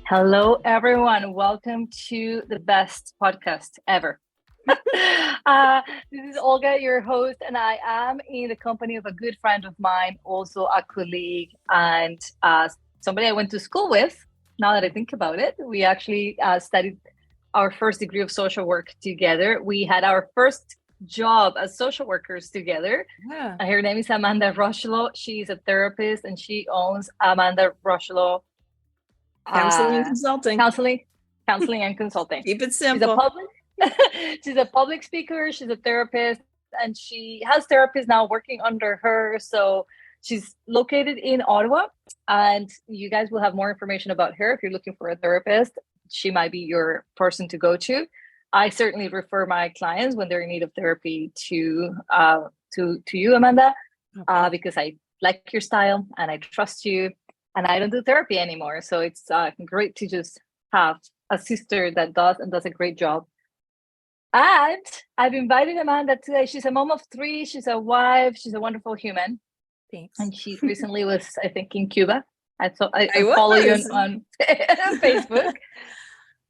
Hello, everyone. Welcome to the best podcast ever. This is Olga, your host, and I am in the company of a good friend of mine, also a colleague, and somebody I went to school with. Now that I think about it, we actually studied our first degree of social work together. We had our first job as social workers together. Yeah. Her name is Amanda Rocheleau. She's a therapist, and she owns Amanda Rocheleau Counseling and consulting. counseling and consulting. Keep it simple. She's a public speaker, she's a therapist, and she has therapists now working under her. So she's located in Ottawa, and you guys will have more information about her. If you're looking for a therapist, she might be your person to go to. I certainly refer my clients when they're in need of therapy to you, Amanda, because I like your style and I trust you. And I don't do therapy anymore. So it's great to just have a sister that does a great job. And I've invited Amanda today. She's a mom of 3. She's a wife. She's a wonderful human. Thanks. And she recently was, I think, in Cuba. I I follow you on Facebook.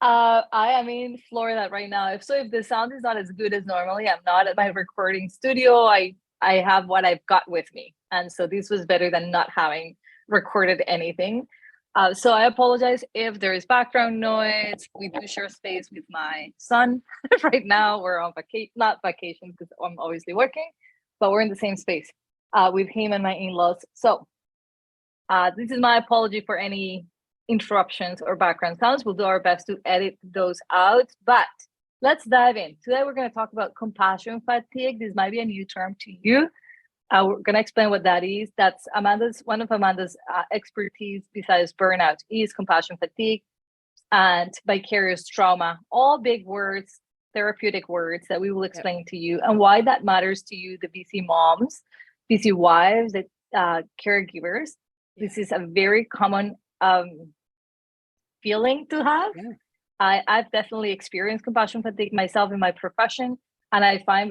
I am in Florida right now. If the sound is not as good as normally, I'm not at my recording studio. I have what I've got with me. And so this was better than not having recorded anything. So I apologize if there is background noise. We do share space with my son. Right now we're on not vacation because I'm obviously working, but we're in the same space with him and my in-laws. So this is my apology for any interruptions or background sounds. We'll do our best to edit those out, but let's dive in. Today we're going to talk about compassion fatigue. This might be a new term to you. We're going to explain what that is. That's one of Amanda's expertise besides burnout is compassion fatigue and vicarious trauma, all big words, therapeutic words that we will explain to you and why that matters to you, the BC moms, BC wives, the caregivers. This is a very common feeling to have. I've definitely experienced compassion fatigue myself in my profession, and I find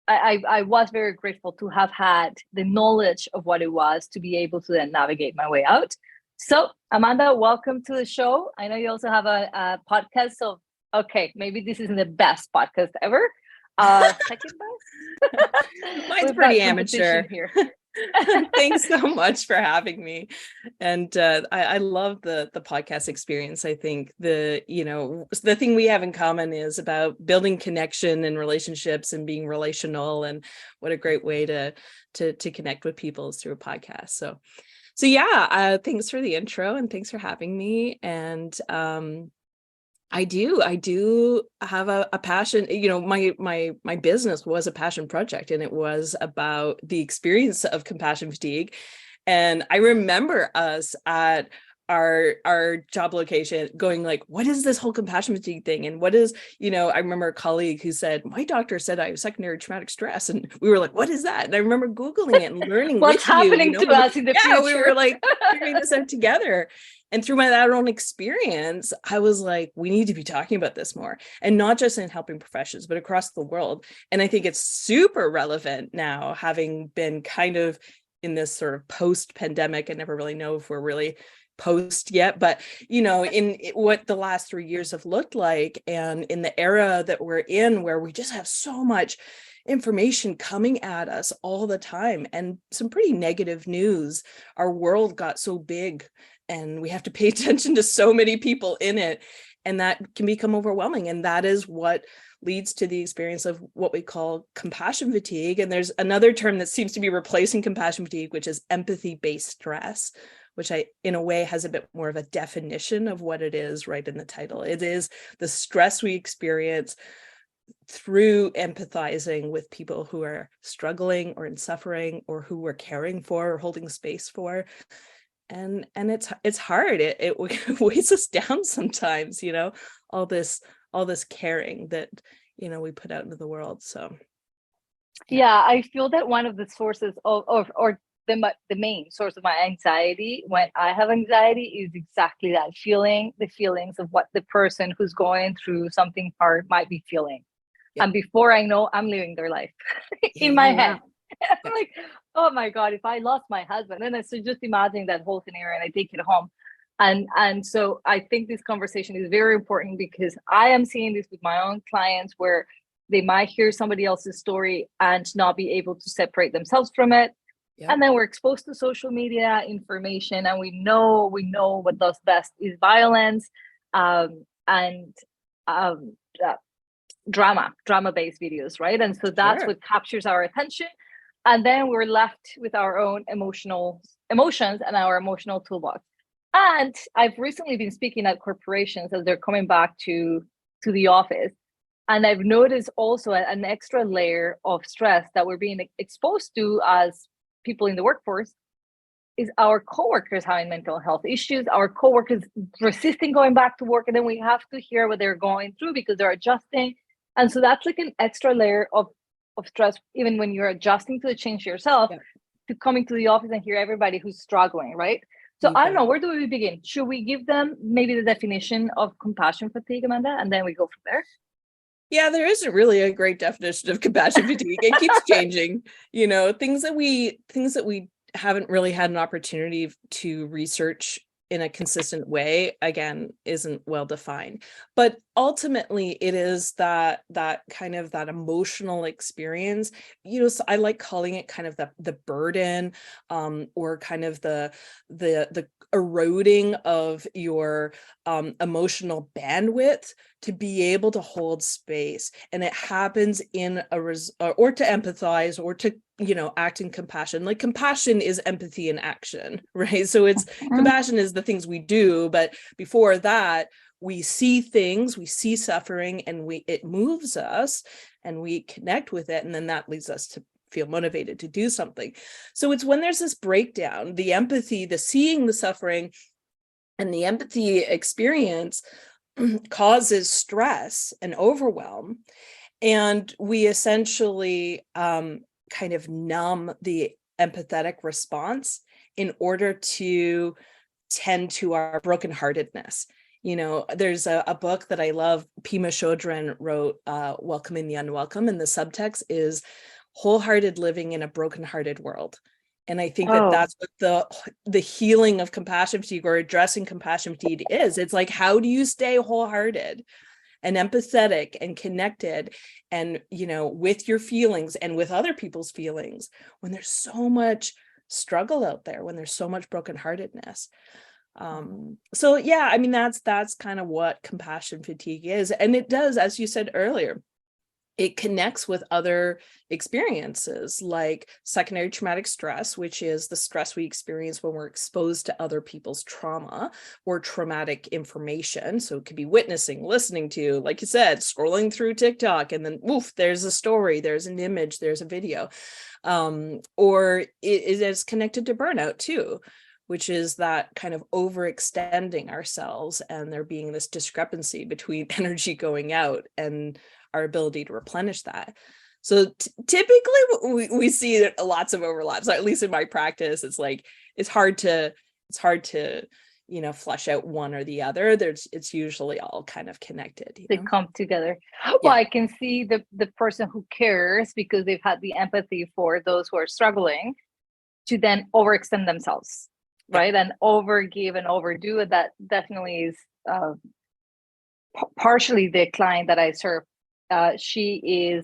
I was very grateful to have had the knowledge of what it was to be able to then navigate my way out. So, Amanda, welcome to the show. I know you also have a podcast. So, okay, maybe this isn't the best podcast ever. Second best? Mine's pretty amateur. Here. Thanks so much for having me. And I love the podcast experience. I think the thing we have in common is about building connection and relationships and being relational, and what a great way to connect with people is through a podcast. So yeah, thanks for the intro and thanks for having me. And I do have a passion. My business was a passion project, and it was about the experience of compassion fatigue. And I remember us at our job location going like, what is this whole compassion fatigue thing? And what is, I remember a colleague who said, my doctor said I have secondary traumatic stress. And we were like, what is that? And I remember Googling it and learning what's happening to us in the future. We were like figuring this out together. And through my own experience, I was like, we need to be talking about this more, and not just in helping professions, but across the world. And I think it's super relevant now, having been kind of in this sort of post-pandemic. I never really know if we're really post yet, but in what the last 3 years have looked like, and in the era that we're in, where we just have so much information coming at us all the time and some pretty negative news. Our world got so big and we have to pay attention to so many people in it, and that can become overwhelming. And that is what leads to the experience of what we call compassion fatigue. And there's another term that seems to be replacing compassion fatigue, which is empathy-based stress, which in a way has a bit more of a definition of what it is right in the title. It is the stress we experience through empathizing with people who are struggling or in suffering, or who we're caring for or holding space for. And it's hard. It weighs us down sometimes, all this caring that, we put out into the world. So. Yeah, I feel that one of the sources or the main source of my anxiety when I have anxiety is exactly that feeling, the feelings of what the person who's going through something hard might be feeling. Yep. And before I know, I'm living their life in my head. I'm like, oh my God, if I lost my husband, and I so just imagining that whole scenario and I take it home. And so I think this conversation is very important, because I am seeing this with my own clients, where they might hear somebody else's story and not be able to separate themselves from it. Yep. And then we're exposed to social media information, and we know what does best is violence, and drama-based videos, right? And so that's Sure. what captures our attention. And then we're left with our own emotions and our emotional toolbox. And I've recently been speaking at corporations as they're coming back to the office. And I've noticed also an extra layer of stress that we're being exposed to as people in the workforce is our coworkers having mental health issues, our coworkers resisting going back to work, and then we have to hear what they're going through because they're adjusting. And so that's like an extra layer of stress, even when you're adjusting to the change yourself, Yeah. to coming to the office and hear everybody who's struggling, right? So I don't know, where do we begin? Should we give them maybe the definition of compassion fatigue, Amanda, and then we go from there? Yeah, there isn't really a great definition of compassion fatigue. It keeps changing, things that we haven't really had an opportunity to research in a consistent way, again, isn't well defined. But ultimately it is that kind of that emotional experience, so I like calling it kind of the burden, or kind of the eroding of your emotional bandwidth to be able to hold space. And it happens in or to empathize, or to act in compassion. Like, compassion is empathy in action, right? So it's compassion is the things we do, but before that, we see things, we see suffering, and it moves us, and we connect with it, and then that leads us to feel motivated to do something. So it's when there's this breakdown, the empathy, the seeing the suffering, and the empathy experience causes stress and overwhelm, and we essentially kind of numb the empathetic response in order to tend to our brokenheartedness. There's a book that I love, Pema Chodron wrote, Welcoming the Unwelcome, and the subtext is wholehearted living in a brokenhearted world. And I think that's what the healing of compassion fatigue, or addressing compassion fatigue, is. It's like, how do you stay wholehearted and empathetic and connected, and with your feelings and with other people's feelings, when there's so much struggle out there, when there's so much brokenheartedness. So yeah, I mean, that's kind of what compassion fatigue is. And it does, as you said earlier, it connects with other experiences like secondary traumatic stress, which is the stress we experience when we're exposed to other people's trauma or traumatic information. So it could be witnessing, listening to, like you said, scrolling through TikTok, and then there's a story, there's an image, there's a video. Or it is connected to burnout too, which is that kind of overextending ourselves, and there being this discrepancy between energy going out and our ability to replenish that. So typically we see lots of overlaps, at least in my practice. It's like, it's hard to flush out one or the other. It's usually all kind of connected. They come together. Well, I can see the person who cares, because they've had the empathy for those who are struggling, to then overextend themselves, right? And overgive and overdo it. That definitely is partially the client that I serve. She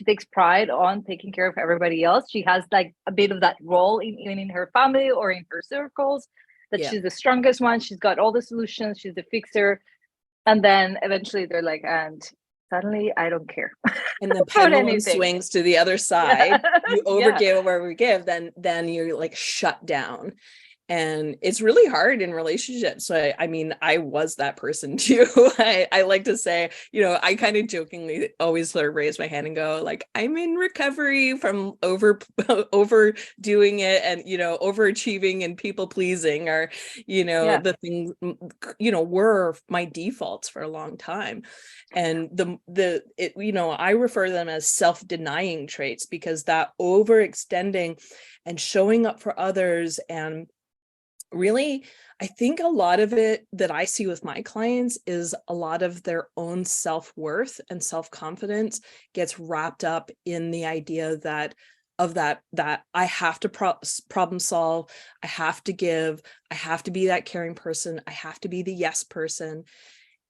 takes pride on taking care of everybody else. She has like a bit of that role even in her family or in her circles, that she's the strongest one. She's got all the solutions. She's the fixer. And then eventually they're like, and suddenly I don't care. And the pendulum swings to the other side. You overgive or overgive, then you're like shut down. And it's really hard in relationships. So I mean, I was that person too. I like to say, I kind of jokingly always sort of raise my hand and go, like, I'm in recovery from overdoing it, and overachieving and people pleasing are, the things, were my defaults for a long time. And I refer to them as self-denying traits, because that overextending and showing up for others, and really, I think a lot of it that I see with my clients is a lot of their own self-worth and self-confidence gets wrapped up in the idea that of that I have to problem solve, I have to give, I have to be that caring person, I have to be the yes person.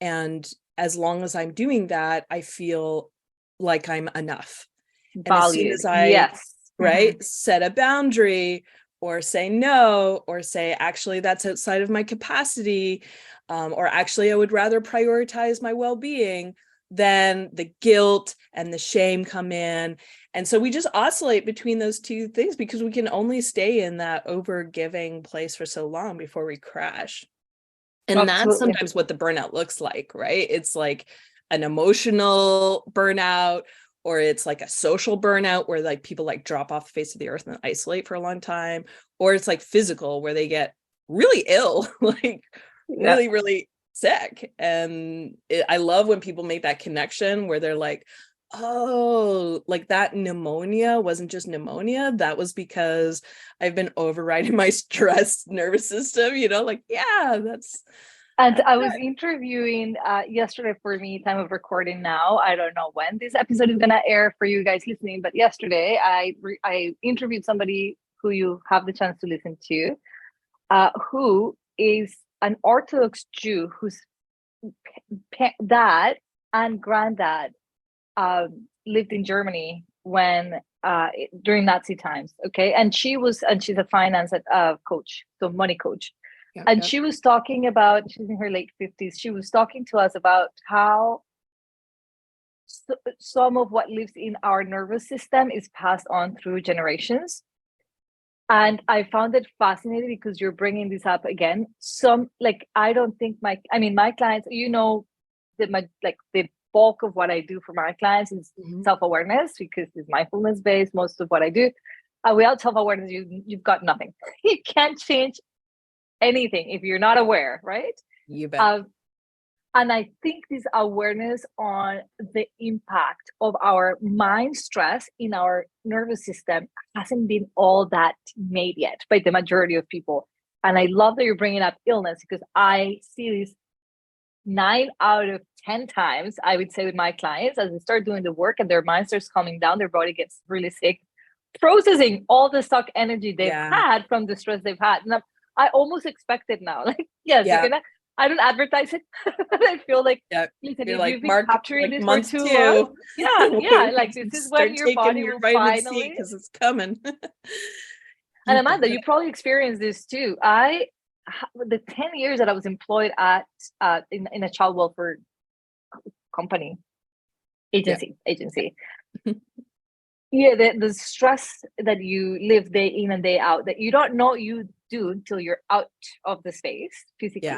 And as long as I'm doing that, I feel like I'm enough. And as soon Valued. as I, Yes. right, set a boundary or say no, or say, actually, that's outside of my capacity, or actually, I would rather prioritize my well-being, then the guilt and the shame come in. And so we just oscillate between those two things because we can only stay in that over-giving place for so long before we crash. And that's Absolutely. sometimes what the burnout looks like, right? It's like an emotional burnout, or it's like a social burnout where like people like drop off the face of the earth and isolate for a long time, or it's like physical where they get really ill, like really, really sick. And I love when people make that connection where they're like, oh, like that pneumonia wasn't just pneumonia. That was because I've been overriding my stress nervous system, like, yeah, that's. And I was interviewing yesterday for me, time of recording now. I don't know when this episode is going to air for you guys listening, but yesterday I interviewed somebody who you have the chance to listen to, who is an Orthodox Jew whose dad and granddad lived in Germany when during Nazi times. Okay, and she's a finance coach, so money coach. And she was talking about, she's in her late 50s. She was talking to us about how some of what lives in our nervous system is passed on through generations. And I found it fascinating because you're bringing this up again. I don't think my clients, the bulk of what I do for my clients is self-awareness, because it's mindfulness based, most of what I do. Without self-awareness, you've got nothing. You can't change anything if you're not aware, right? You bet. And I think this awareness on the impact of our mind stress in our nervous system hasn't been all that made yet by the majority of people. And I love that you're bringing up illness, because I see this 9 out of 10 times, I would say, with my clients, as they start doing the work and their mind starts calming down, their body gets really sick, processing all the stuck energy they've had from the stress they've had. And I almost expect it now. Like, yes, you're gonna. I don't advertise it. I feel like, listen, if you've been capturing this for too long, like this is when your body will finally, because it's coming. And Amanda, you probably experienced this too. The 10 years that I was employed at in a child welfare company agency. The stress that you live day in and day out, that you don't know you do until you're out of the space physically.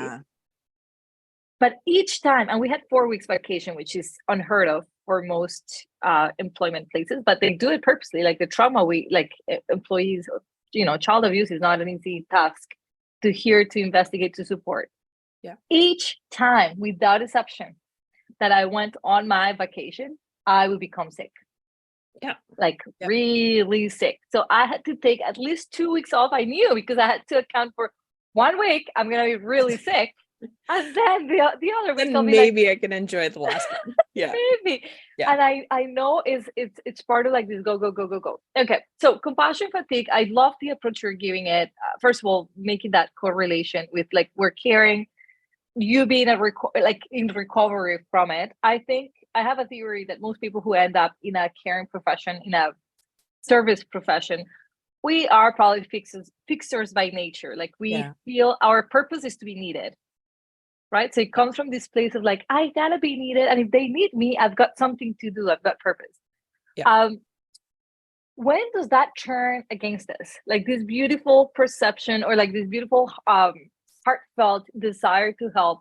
But each time, and we had 4 weeks vacation, which is unheard of for most employment places, but they do it purposely. Like the trauma, employees, child abuse is not an easy task to investigate, to support. Each time, without exception, that I went on my vacation, I would become sick. Really sick. So I had to take at least 2 weeks off. I knew, because I had to account for 1 week I'm gonna be really sick, and then the other week maybe I can enjoy the last one. Maybe. And I know it's part of like this go. Okay, so compassion fatigue, I love the approach you're giving it. First of all, making that correlation with like we're caring, you being in recovery from it. I think I have a theory that most people who end up in a caring profession, in a service profession, we are probably fixers by nature. Like we feel our purpose is to be needed, right? So it comes from this place of like, I gotta be needed, and if they need me, I've got something to do, I've got purpose. When does that turn against us? Like this beautiful perception, or like this beautiful heartfelt desire to help,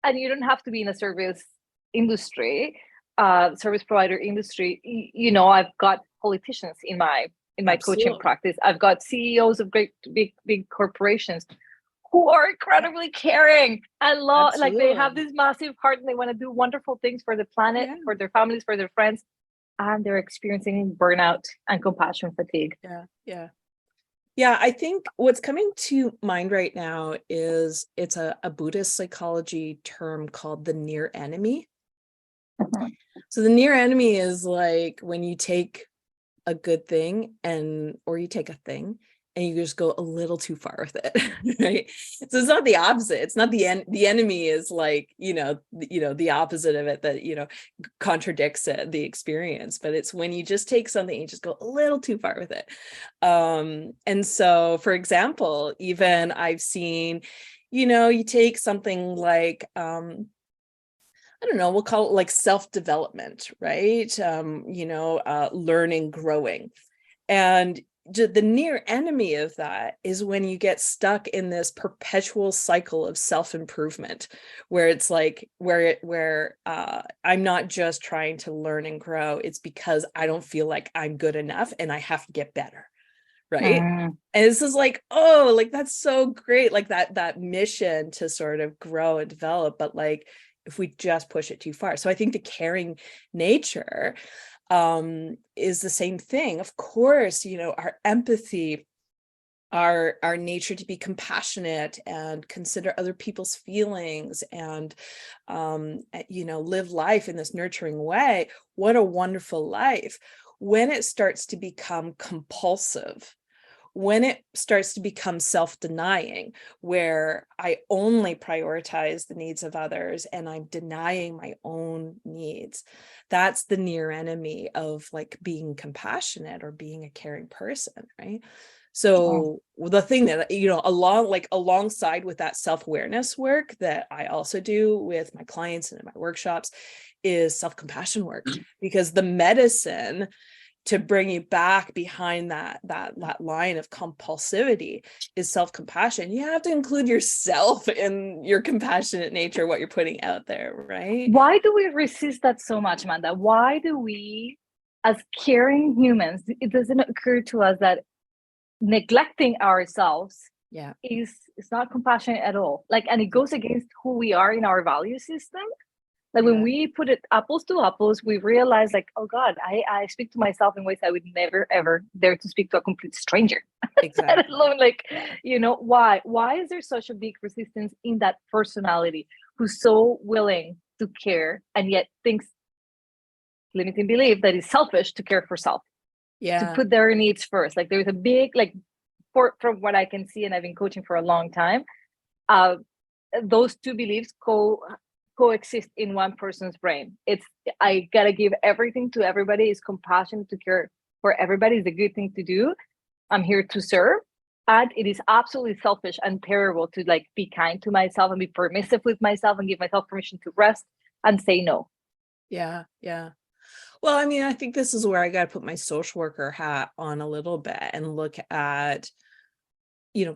and you don't have to be in a service industry, service provider industry. I've got politicians in my coaching practice. I've got CEOs of great big corporations who are incredibly caring and love. Like they have this massive heart and they want to do wonderful things for the planet, for their families, for their friends, and they're experiencing burnout and compassion fatigue. Yeah, I think what's coming to mind right now is it's a Buddhist psychology term called the near enemy. So the near enemy is like when you take a good thing, or you take a thing and you just go a little too far with it, right? So it's not the opposite. It's not the enemy is like, the opposite of it that, contradicts the experience, but it's when you just take something, you just go a little too far with it. And so, for example, even I've seen, you take something like, I don't know, we'll call it like self-development, right? Learning, growing. And the near enemy of that is when you get stuck in this perpetual cycle of self-improvement, where it's like, where I'm not just trying to learn and grow, it's because I don't feel like I'm good enough and I have to get better. Right. And this is like, oh, like, that's so great. Like that mission to sort of grow and develop, but like, if we just push it too far. So I think the caring nature is the same thing. Of course, our empathy, our nature to be compassionate and consider other people's feelings and, live life in this nurturing way. What a wonderful life. When it starts to become compulsive, when it starts to become self-denying, where I only prioritize the needs of others and I'm denying my own needs, that's the near enemy of like being compassionate or being a caring person, right? So the thing that, alongside with that self-awareness work that I also do with my clients and in my workshops is self-compassion work, because the medicine to bring you back behind that line of compulsivity is self-compassion. You have to include yourself in your compassionate nature, what you're putting out there, right? Why do we resist that so much, Amanda? Why do we, as caring humans, it doesn't occur to us that neglecting ourselves is not compassionate at all? Like, and it goes against who we are in our value system. Like when we put it apples to apples, we realize like, oh God, I speak to myself in ways I would never, ever dare to speak to a complete stranger. Exactly. Let alone like, why is there such a big resistance in that personality who's so willing to care and yet thinks, limiting belief, that it's selfish to care for self, to put their needs first? Like there's a big, like, from what I can see, and I've been coaching for a long time, those two beliefs coexist in one person's brain. It's, I gotta give everything to everybody, is compassion, to care for everybody is a good thing to do, I'm here to serve, and it is absolutely selfish and terrible to like be kind to myself and be permissive with myself and give myself permission to rest and say no. Yeah Well, I mean, I think this is where I got to put my social worker hat on a little bit and look at,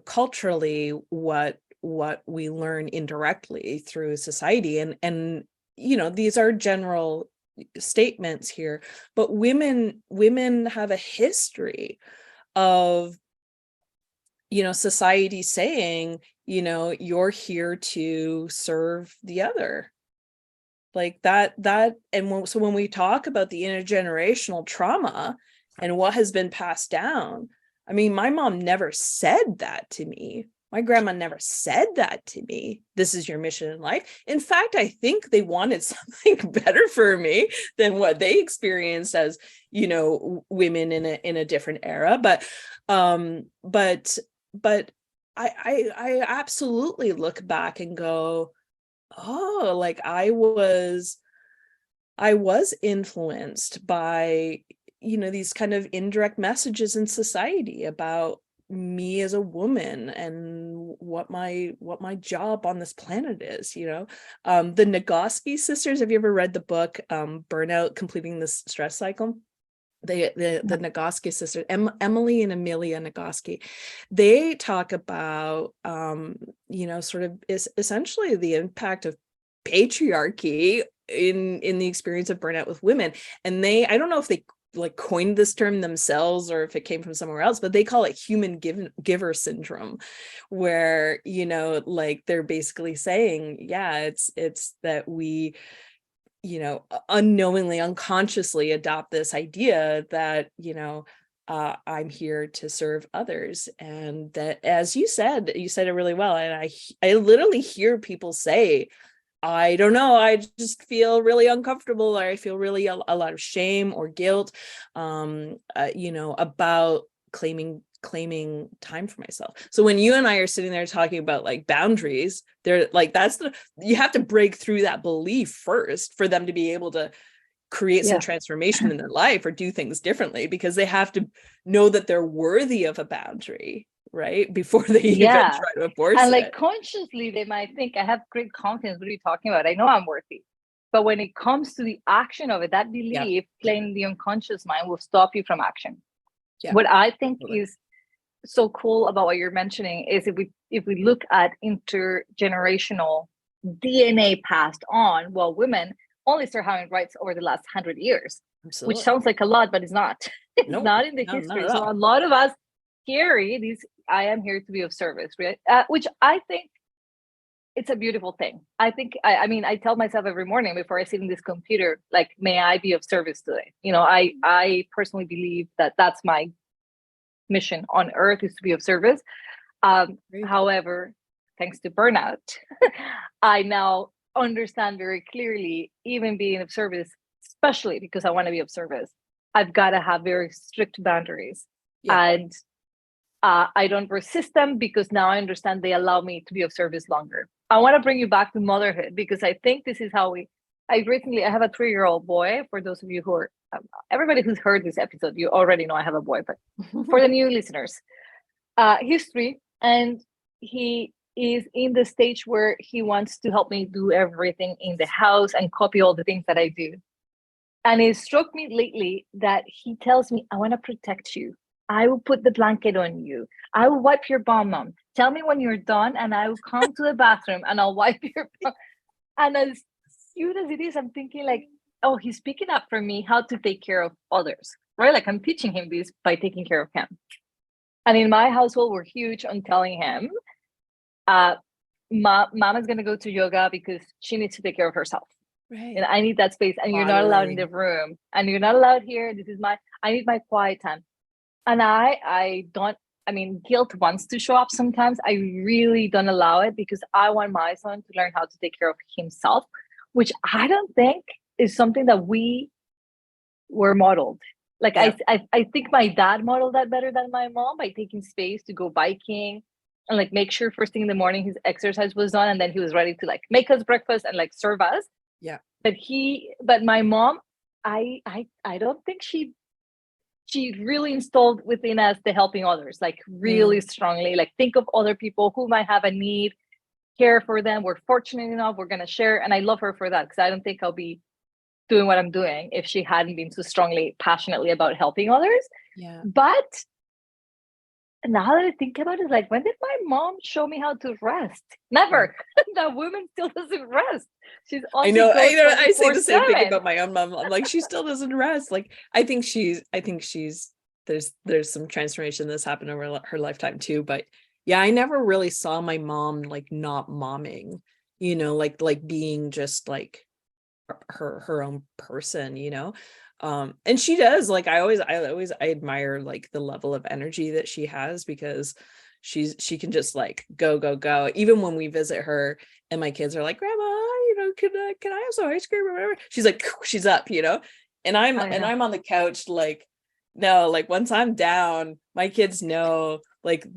culturally what we learn indirectly through society, and these are general statements here, but women have a history of society saying, you're here to serve the other, like that. And so when we talk about the intergenerational trauma and what has been passed down, I mean, my mom never said that to me. My grandma never said that to me. This is your mission in life. In fact, I think they wanted something better for me than what they experienced as, women in a different era. But I absolutely look back and go, oh, like I was influenced by, these kind of indirect messages in society about me as a woman and what my job on this planet is. The Nagoski sisters, have you ever read the book Burnout, Completing the Stress Cycle? The Nagoski sisters, Emily and Amelia Nagoski, they talk about sort of essentially the impact of patriarchy in the experience of burnout with women. And I don't know if they like coined this term themselves or if it came from somewhere else, but they call it human giver syndrome, where like they're basically saying, it's that we unknowingly, unconsciously adopt this idea that I'm here to serve others. And that, as you said it really well, and I literally hear people say, I don't know, I just feel really uncomfortable, or I feel really a lot of shame or guilt, about claiming time for myself. So when you and I are sitting there talking about like boundaries, they're like, you have to break through that belief first for them to be able to create some transformation in their life or do things differently, because they have to know that they're worthy of a boundary, right? Before they even try to enforce and like it. consciously they might think, I have great confidence, what are you talking about, I know I'm worthy. But when it comes to the action of it, that belief playing the unconscious mind will stop you from action. What I think is so cool about what you're mentioning is if we look at intergenerational DNA passed on, well, women only start having rights over the last 100 years. Absolutely. Which sounds like a lot, but it's not. It's not in the history. So a lot of us carry these, I am here to be of service, right? Which I think it's a beautiful thing. I think, I mean, I tell myself every morning before I sit in this computer, like, may I be of service today? I personally believe that that's my mission on earth, is to be of service. However, thanks to burnout, I now understand very clearly, even being of service, especially because I want to be of service, I've got to have very strict boundaries. And I don't resist them, because now I understand they allow me to be of service longer. I want to bring you back to motherhood, because I think this is how I have a 3-year-old boy. For those of you who are, everybody who's heard this episode, you already know I have a boy, but for the new listeners, he's 3, and he is in the stage where he wants to help me do everything in the house and copy all the things that I do. And it struck me lately that he tells me, I want to protect you. I will put the blanket on you. I will wipe your bum, Mom. Tell me when you're done, and I will come to the bathroom and I'll wipe your bum. And as cute as it is, I'm thinking like, oh, he's picking up for me how to take care of others, right? Like, I'm teaching him this by taking care of him. And in my household, we're huge on telling him, Mama's going to go to yoga because she needs to take care of herself. Right. And I need that space. And you're not allowed in the room. And you're not allowed here. I need my quiet time. And guilt wants to show up sometimes. I really don't allow it, because I want my son to learn how to take care of himself, which I don't think is something that we were modeled. Like, I think my dad modeled that better than my mom, by taking space to go biking and like make sure first thing in the morning his exercise was done, and then he was ready to like make us breakfast and like serve us. But my mom, I don't think she really installed within us the helping others, like really strongly, like think of other people who might have a need, care for them. We're fortunate enough, we're going to share. And I love her for that, because I don't think I'll be doing what I'm doing if she hadn't been so strongly, passionately about helping others. But now that I think about it, like, when did my mom show me how to rest? Never. That woman still doesn't rest. She's on. I know. I say the same thing about my own mom. I'm like, she still doesn't rest. Like, I think she's. There's some transformation that's happened over her lifetime too. But yeah, I never really saw my mom like not momming. Like being just like her own person. And she does, like, I admire like the level of energy that she has, because she can just like go even when we visit her and my kids are like, Grandma, can I have some ice cream or whatever, she's like, she's up, and I'm on the couch, like, no, like, once I'm down, my kids know, like,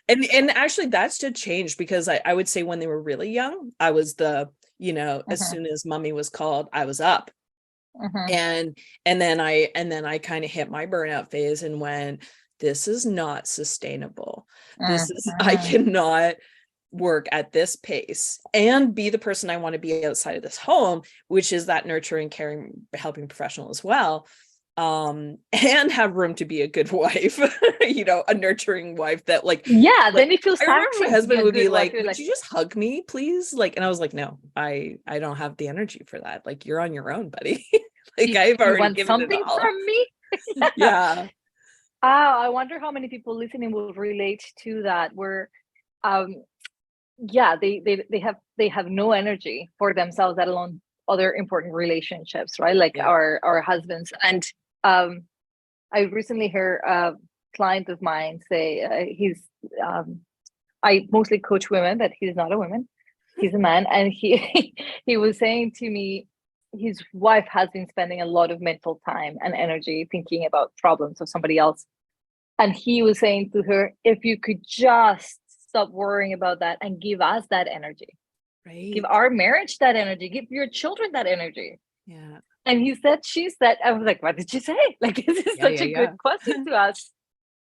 and actually that's to change, because I would say when they were really young, I was as soon as Mommy was called, I was up. And then I kind of hit my burnout phase and went, this is not sustainable. I cannot work at this pace and be the person I want to be outside of this home, which is that nurturing, caring, helping professional as well. And have room to be a good wife, a nurturing wife that then it feels I remember my husband would be like, would you just hug me, please? Like, and I was like, no, I don't have the energy for that. Like, you're on your own, buddy. Like, I've already given something it all. From me. Yeah. I wonder how many people listening will relate to that, where they have no energy for themselves, let alone other important relationships, right? Like our husbands. And I recently heard a client of mine say, I mostly coach women, but he's not a woman. He's a man, and he he was saying to me, his wife has been spending a lot of mental time and energy thinking about problems of somebody else. And he was saying to her, if you could just stop worrying about that and give us that energy, give Right. our marriage that energy, give your children that energy. Yeah. And he said, she said, I was like, what did you say? Like, this is Yeah. such Yeah. a Yeah. good question to ask.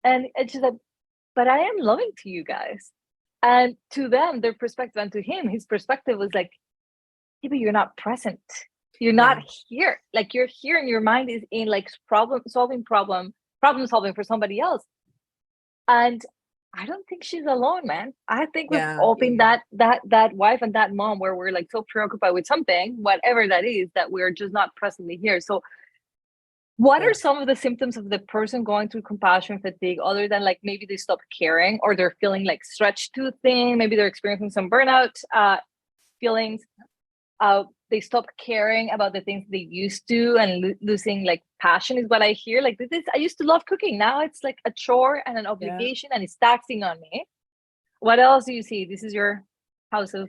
And she said, but I am loving to you guys. And to them, their perspective, and to him, his perspective was like, yeah, but you're not present. You're not Yeah. here. Like, you're here and your mind is in like problem solving for somebody else. And I don't think she's alone, man. I think we've Yeah. all Yeah. been Yeah. that wife and that mom where we're like so preoccupied with something, whatever that is, that we're just not presently here. So what Yeah. are some of the symptoms of the person going through compassion fatigue, other than like maybe they stop caring, or they're feeling like stretched too thin, maybe they're experiencing some burnout feelings, they stop caring about the things they used to, and losing like passion is what I hear. Like, this, I used to love cooking, now it's like a chore and an Yeah. obligation, and it's taxing on me. What else do you see? This is your house of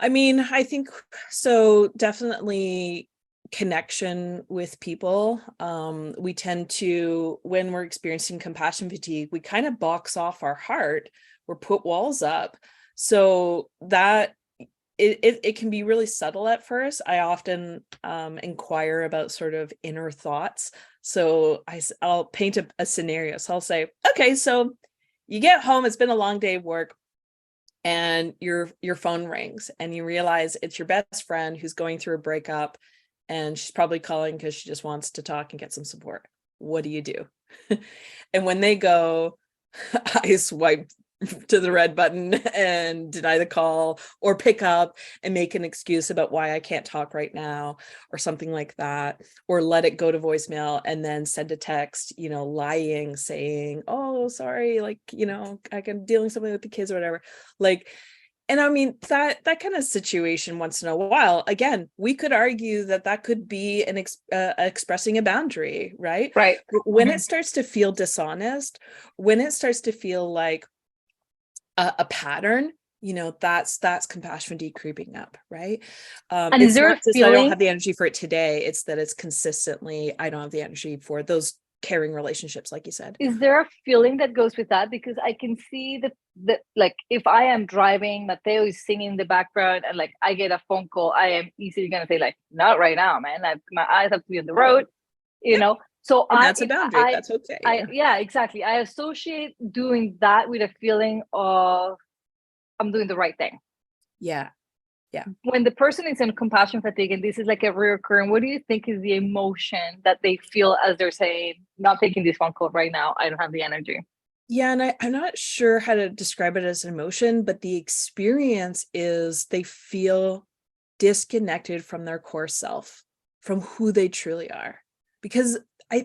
I mean, I think so. Definitely connection with people. We tend to, when we're experiencing compassion fatigue, we kind of box off our heart or put walls up. So that it can be really subtle at first. I often inquire about sort of inner thoughts. So I'll paint a scenario. So I'll say, okay, so you get home, it's been a long day of work, and your phone rings and you realize it's your best friend who's going through a breakup, and she's probably calling because she just wants to talk and get some support. What do you do? And when they go, I swipe to the red button and deny the call, or pick up and make an excuse about why I can't talk right now, or something like that, or let it go to voicemail and then send a text, lying, saying, oh, sorry, like, I can dealing something with the kids or whatever. Like, and I mean, that kind of situation once in a while, again, we could argue that could be an expressing a boundary, right? right. But when it starts to feel dishonest, when it starts to feel like a pattern, that's compassion fatigue creeping up, right? And is It's there a not just I don't feeling, have the energy for it today, it's that it's consistently I don't have the energy for those caring relationships, like you said. is there a feeling that goes with that? Because I can see the like, if I am driving, Mateo is singing in the background, and like I get a phone call, I am easily gonna say like, not right now, man. My eyes have to be on the road, Yep. So And that's a boundary. That's okay. Yeah. yeah, exactly. I associate doing that with a feeling of I'm doing the right thing. Yeah. Yeah. When the person is in compassion fatigue, and this is like a reoccurring, what do you think is the emotion that they feel as they're saying, not taking this phone call right now, I don't have the energy? Yeah, and I'm not sure how to describe it as an emotion, but the experience is they feel disconnected from their core self, from who they truly are, because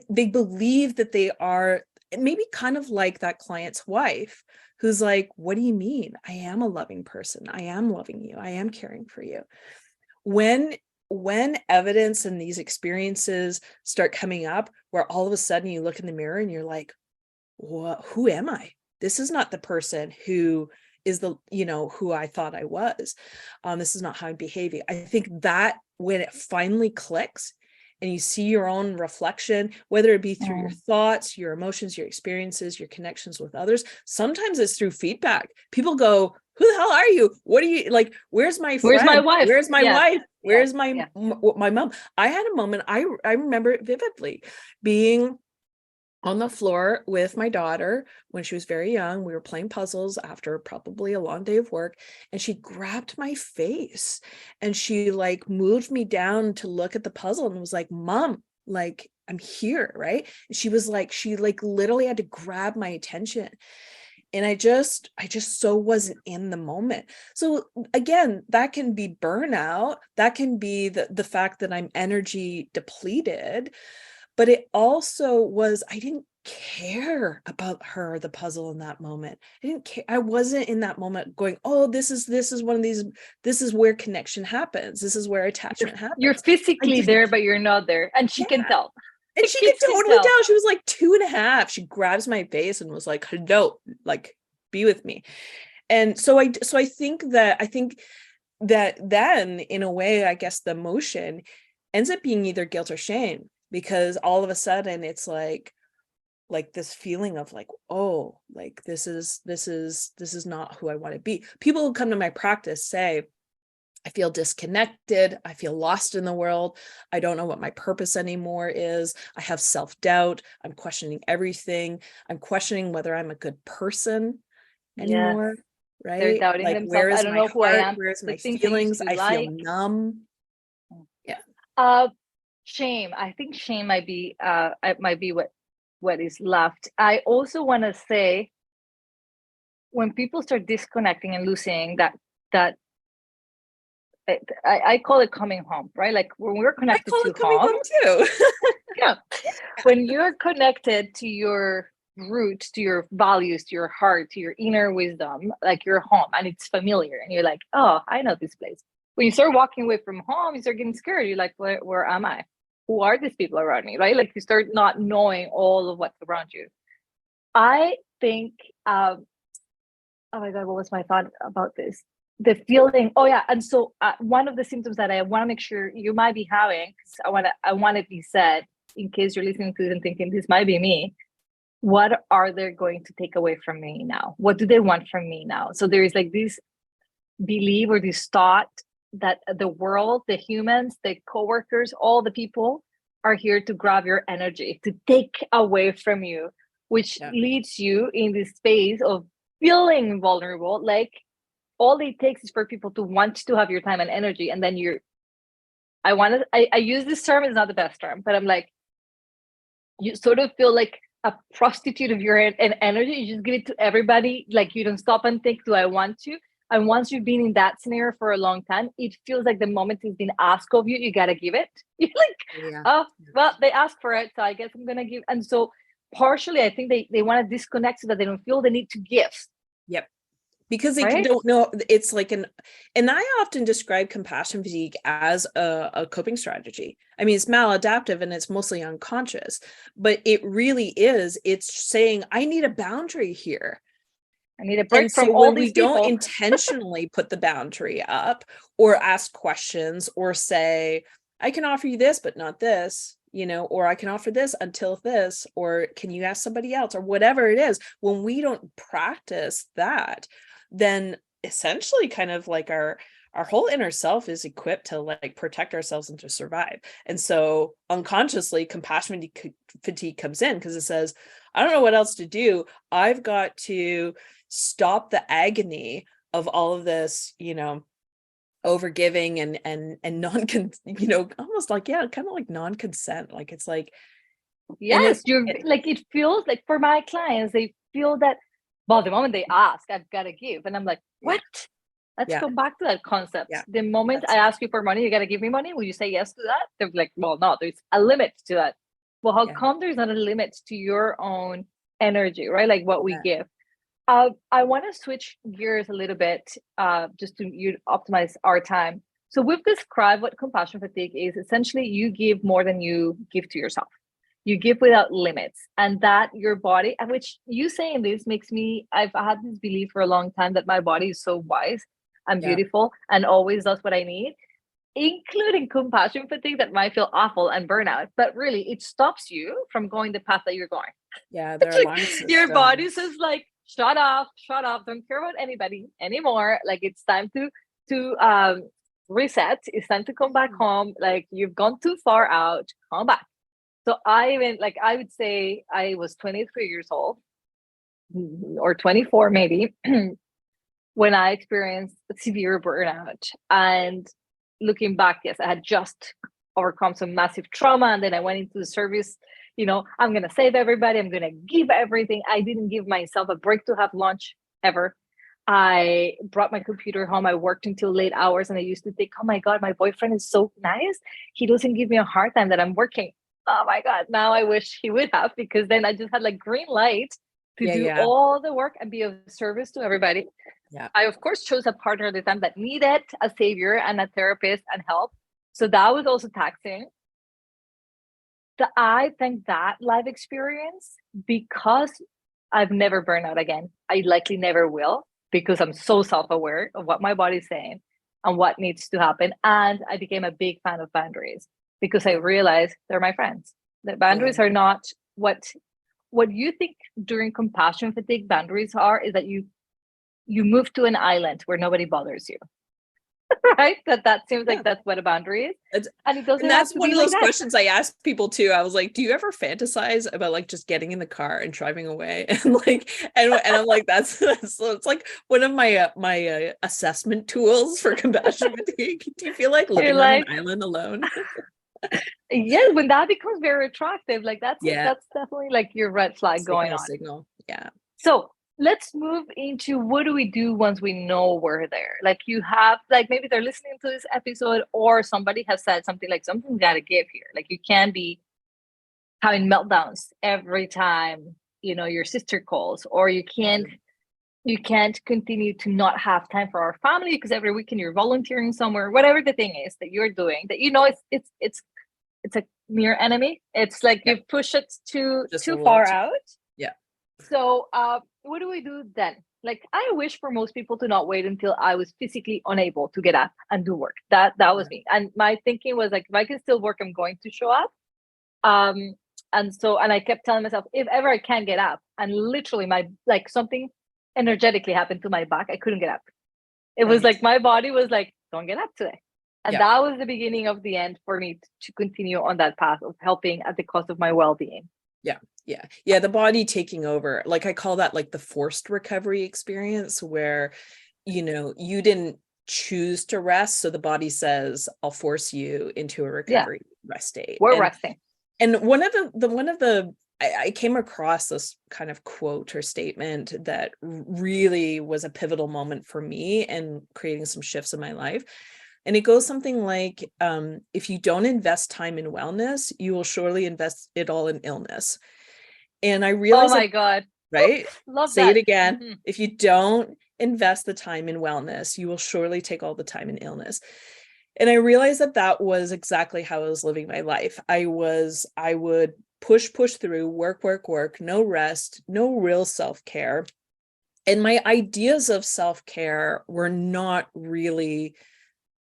they believe that they are maybe kind of like that client's wife who's like, what do you mean? I am a loving person. I am loving you. I am caring for you. When evidence and these experiences start coming up, where all of a sudden you look in the mirror and you're like, who am I? This is not the person who is who I thought I was. This is not how I'm behaving. I think that when it finally clicks and you see your own reflection, whether it be through your thoughts, your emotions, your experiences, your connections with others, sometimes it's through feedback. People go, who the hell are you? What are you like? Where's my friend? Where's my wife? Where's my wife? Where's my my mom? I had a moment, I remember it vividly, being on the floor with my daughter when she was very young. We were playing puzzles after probably a long day of work, and she grabbed my face and she like moved me down to look at the puzzle and was like, Mom, like, I'm here, right? And she literally had to grab my attention. And I just so wasn't in the moment. So again, that can be burnout. That can be the fact that I'm energy depleted. But it also was, I didn't care about her, the puzzle in that moment. I didn't care. I wasn't in that moment going, oh, this is one of these, this is where connection happens. This is where attachment happens. You're physically there, but you're not there. And she can tell. And she could totally tell. She was like 2.5. She grabs my face and was like, no, like, be with me. And so I think that then in a way, I guess the emotion ends up being either guilt or shame, because all of a sudden it's like this feeling of like, oh, like this is not who I want to be. People who come to my practice say, I feel disconnected. I feel lost in the world. I don't know what my purpose anymore is. I have self-doubt. I'm questioning everything. I'm questioning whether I'm a good person anymore. Yes. They're Right? doubting Like, where themselves. I is don't my know who I heart? am. Where's The my things I used feelings? to I feel like. numb. Yeah. Uh, Shame. I think shame might be it might be what is left. I also want to say, when people start disconnecting and losing that I call it coming home, right? Like when we're I connected call to it coming home. home too. Yeah. When you're connected to your roots, to your values, to your heart, to your inner wisdom, like you're home and it's familiar and you're like, oh, I know this place. When you start walking away from home, you start getting scared. You're like, where am I? Who are these people around me? Right? Like you start not knowing all of what's around you. I think, oh my God, what was my thought about this? The feeling, oh yeah. And so one of the symptoms that I want to make sure you might be having, because I want it to be said in case you're listening to this and thinking this might be me. What are they going to take away from me now? What do they want from me now? So there is like this belief or this thought that the world, the humans, the coworkers, all the people are here to grab your energy, to take away from you, which leads you in this space of feeling vulnerable. Like all it takes is for people to want to have your time and energy, and then I use this term, it's not the best term, but I'm like, you sort of feel like a prostitute of your energy. You just give it to everybody. Like you don't stop and think, do I want to? And once you've been in that scenario for a long time, it feels like the moment it's been asked of you, you got to give it. You're like, oh, well, they asked for it, so I guess I'm going to give. And so partially, I think they want to disconnect so that they don't feel the need to give. Yep. Because they right? don't know, it's like and I often describe compassion fatigue as a coping strategy. I mean, it's maladaptive and it's mostly unconscious, but it really is. It's saying, I need a boundary here. I need a break from so all when these we don't people. intentionally put the boundary up or ask questions or say, I can offer you this, but not this, or I can offer this until this, or can you ask somebody else, or whatever it is, when we don't practice that, then essentially kind of like our whole inner self is equipped to like protect ourselves and to survive. And so unconsciously compassion fatigue comes in because it says, I don't know what else to do. I've got to stop the agony of all of this, overgiving and non, almost like, kind of like non-consent. Like it's like, yes, like, it feels like for my clients, they feel that, well, the moment they ask, I've got to give. And I'm like, what? Let's go back to that concept. The moment I ask you for money, you got to give me money. Will you say yes to that? They're like, well, no, there's a limit to that. Well, how come there's not a limit to your own energy, right? Like what we give. I want to switch gears a little bit, just to optimize our time. So we've described what compassion fatigue is. Essentially, you give more than you give to yourself. You give without limits, and that your body, and which you saying this makes me, I've had this belief for a long time that my body is so wise and beautiful and always does what I need, including compassion fatigue that might feel awful and burnout. But really, it stops you from going the path that you're going. Their alarm system. Your body says like, shut up, don't care about anybody anymore. Like it's time to reset. It's time to come back home. Like you've gone too far out, come back. So I would say I was 23 years old or 24 maybe when I experienced severe burnout. And looking back, yes, I had just overcome some massive trauma. And then I went into the service, I'm going to save everybody. I'm going to give everything. I didn't give myself a break to have lunch ever. I brought my computer home. I worked until late hours. And I used to think, oh my God, my boyfriend is so nice. He doesn't give me a hard time that I'm working. Oh my God, now I wish he would have, because then I just had like green light to do all the work and be of service to everybody. I, of course, chose a partner at the time that needed a savior and a therapist and help. So that was also taxing. I think that life experience, because I've never burned out again, I likely never will, because I'm so self-aware of what my body's saying. and what needs to happen. And I became a big fan of boundaries because I realized they're my friends. The boundaries are not what you think during compassion fatigue boundaries are, is that you move to an island where nobody bothers you. Right? That seems like that's what a boundary is. And it doesn't And that's have to one be of like those that. questions I ask people too. I was like, do you ever fantasize about like just getting in the car and driving away? And like, and I'm like, that's so it's like one of my assessment tools for compassion fatigue. Do you feel like You're living on like, an island alone? yes, when that becomes very attractive, like Yeah, that's definitely like your red flag going on. signal. Yeah. So let's move into what do we do once we know we're there? Like you have, like maybe they're listening to this episode, or somebody has said something like, something's got to give here. Like you can't be having meltdowns every time, you know, your sister calls, or you can't continue to not have time for our family because every weekend you're volunteering somewhere. Whatever the thing is that you're doing, that you know it's a near enemy. It's like you've pushed it too far out. Yeah. So what do we do then? Like I wish for most people to not wait until I was physically unable to get up and do work. That was me. And my thinking was like, if I can still work, I'm going to show up. And I kept telling myself, if ever I can't get up, and literally my like something energetically happened to my back, I couldn't get up. It was like my body was like, don't get up today. And that was the beginning of the end for me to continue on that path of helping at the cost of my well-being. Yeah. The body taking over. Like I call that like the forced recovery experience, where, you know, you didn't choose to rest. So the body says, I'll force you into a recovery rest state. We're resting. And one of the I came across this kind of quote or statement that really was a pivotal moment for me and creating some shifts in my life. And it goes something like, if you don't invest time in wellness, you will surely invest it all in illness. And I realized, oh my God, right? Love Say that. it again. If you don't invest the time in wellness, you will surely take all the time in illness. And I realized that was exactly how I was living my life. I would push through, work, no rest, no real self-care. And my ideas of self-care were not really,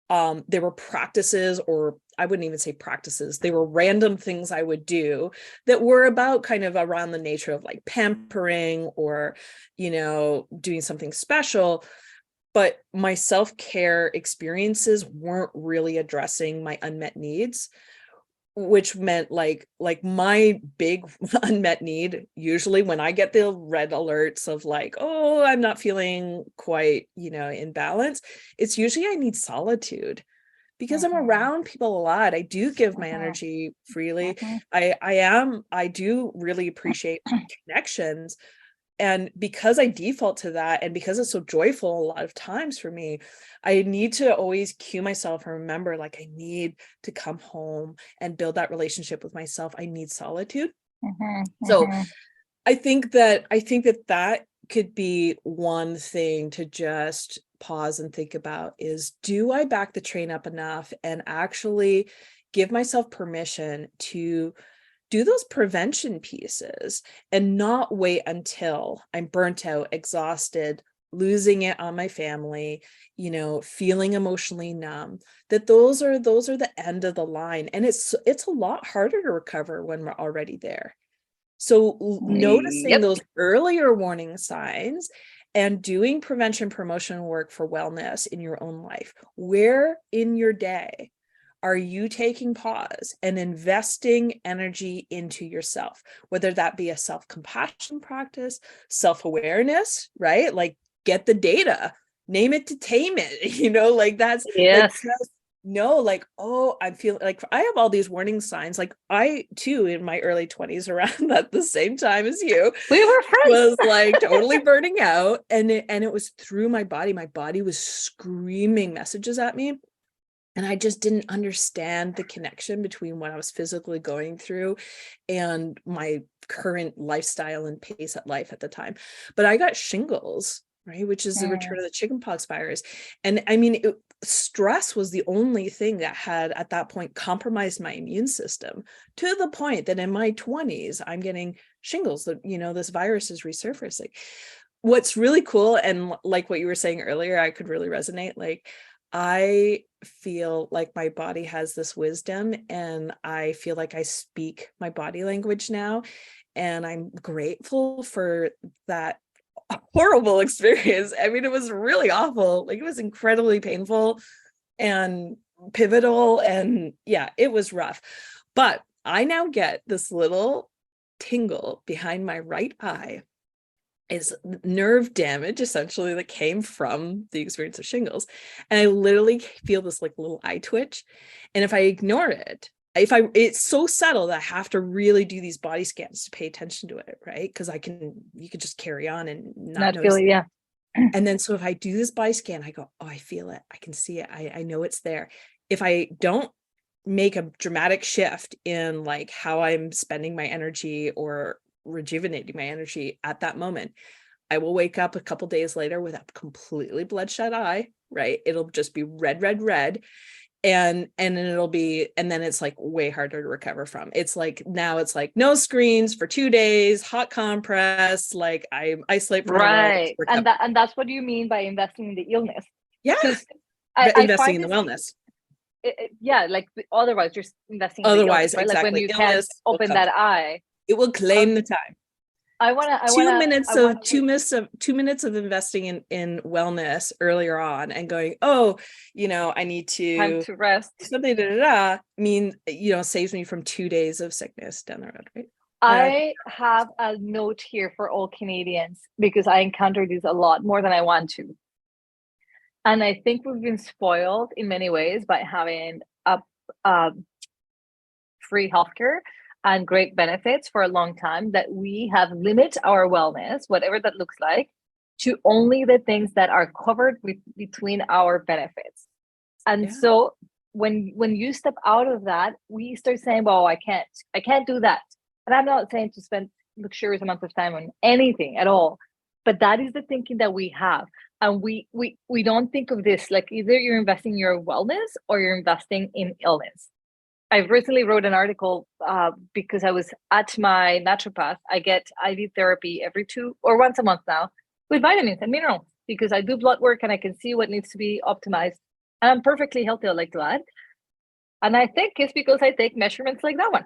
there were practices, or I wouldn't even say practices. They were random things I would do that were about kind of around the nature of like pampering or, you know, doing something special. But my self-care experiences weren't really addressing my unmet needs, which meant like my big unmet need, usually when I get the red alerts of like, oh, I'm not feeling quite, you know, in balance, it's usually I need solitude. Because I'm around people a lot. I do give my energy freely. I do really appreciate connections. And because I default to that, and because it's so joyful a lot of times for me, I need to always cue myself and remember, like, I need to come home and build that relationship with myself. I need solitude. So I think that could be one thing to just pause and think about is, do I back the train up enough and actually give myself permission to do those prevention pieces and not wait until I'm burnt out, exhausted, losing it on my family, you know, feeling emotionally numb, that those are the end of the line. And it's a lot harder to recover when we're already there. So noticing those earlier warning signs and doing prevention promotion work for wellness in your own life. Where in your day are you taking pause and investing energy into yourself? Whether that be a self-compassion practice, self-awareness, right? Like get the data, name it to tame it, you know, like that's like just know like, oh, I'm feeling like I have all these warning signs. Like I too, in my early 20s, around at the same time as you, we were friends, was like totally burning out. And it was through my body. My body was screaming messages at me. And I just didn't understand the connection between what I was physically going through and my current lifestyle and pace at life at the time. But I got shingles, right? Which is the return of the chickenpox virus. And I mean, stress was the only thing that had at that point compromised my immune system, to the point that in my 20s, I'm getting shingles, that, you know, this virus is resurfacing. What's really cool, and like what you were saying earlier, I could really resonate. Like, I feel like my body has this wisdom, and I feel like I speak my body language now. And I'm grateful for that horrible experience. I mean, it was really awful. Like, it was incredibly painful and pivotal. And yeah, it was rough. But I now get this little tingle behind my right eye. Is nerve damage essentially that came from the experience of shingles. And I literally feel this like little eye twitch. And if I ignore it, it's so subtle that I have to really do these body scans to pay attention to it, right? Because you could just carry on and not feel notice. it, yeah. And then so if I do this body scan, I go, oh, I feel it. I can see it. I know it's there. If I don't make a dramatic shift in like how I'm spending my energy or rejuvenating my energy at that moment, I will wake up a couple days later with a completely bloodshot eye, right? It'll just be red, red, red. And then it's like way harder to recover from. It's like, now it's like no screens for 2 days, hot compress, like I isolate from right. And that's what you mean by investing in the illness. Yeah. Investing in the wellness. Yeah, like otherwise you're investing in the illness, right? Exactly. Like when you illness can't open that eye, it will claim the time. I want to 2 minutes of investing in wellness earlier on and going, oh, I need to time to rest, something saves me from 2 days of sickness down the road, right? I have a note here for all Canadians, because I encounter this a lot more than I want to. And I think we've been spoiled in many ways by having a free healthcare and great benefits for a long time, that we have limit our wellness, whatever that looks like, to only the things that are covered between our benefits. And so when you step out of that, we start saying, well, I can't do that. And I'm not saying to spend luxurious amounts of time on anything at all, but that is the thinking that we have. And we don't think of this like either you're investing in your wellness or you're investing in illness. I recently wrote an article because I was at my naturopath. I get IV therapy every 2 or once a month now with vitamins and minerals, because I do blood work and I can see what needs to be optimized. And I'm perfectly healthy, I like to add. And I think it's because I take measurements like that one.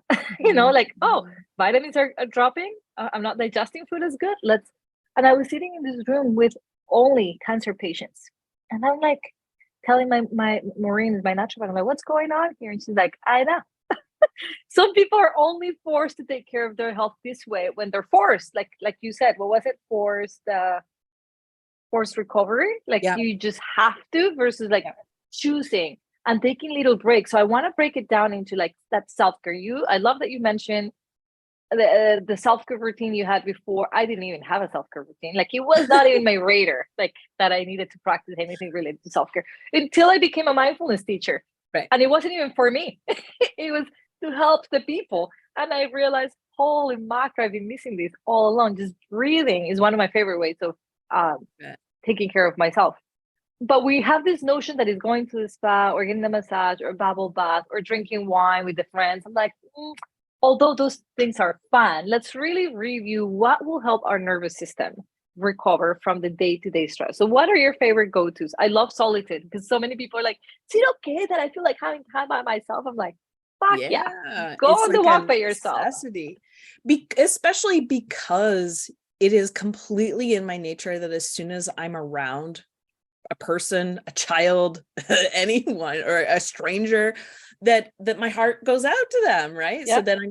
Like, oh, vitamins are dropping. I'm not digesting food as good. And I was sitting in this room with only cancer patients. And I'm like, telling my Maureen, my naturopath, I'm like, what's going on here? And she's like, I know. Some people are only forced to take care of their health this way when they're forced. Like you said, what was it? Forced recovery. You just have to, versus choosing and taking little breaks. So I want to break it down into like that self-care. I love that you mentioned the self-care routine you had before. I didn't even have a self-care routine. Like, it was not even my radar, like that I needed to practice anything related to self-care until I became a mindfulness teacher. Right. And it wasn't even for me. It was to help the people. And I realized, holy macro, I've been missing this all along. Just breathing is one of my favorite ways of taking care of myself. But we have this notion that is going to the spa or getting a massage or a bubble bath or drinking wine with the friends. I'm like, although those things are fun, let's really review what will help our nervous system recover from the day-to-day stress. So what are your favorite go-tos? I love solitude, because so many people are like, is it okay that I feel like having time by myself? I'm like, fuck yeah. Go on the walk by yourself. Especially because it is completely in my nature that as soon as I'm around a person, a child, anyone, or a stranger, that my heart goes out to them, right? So then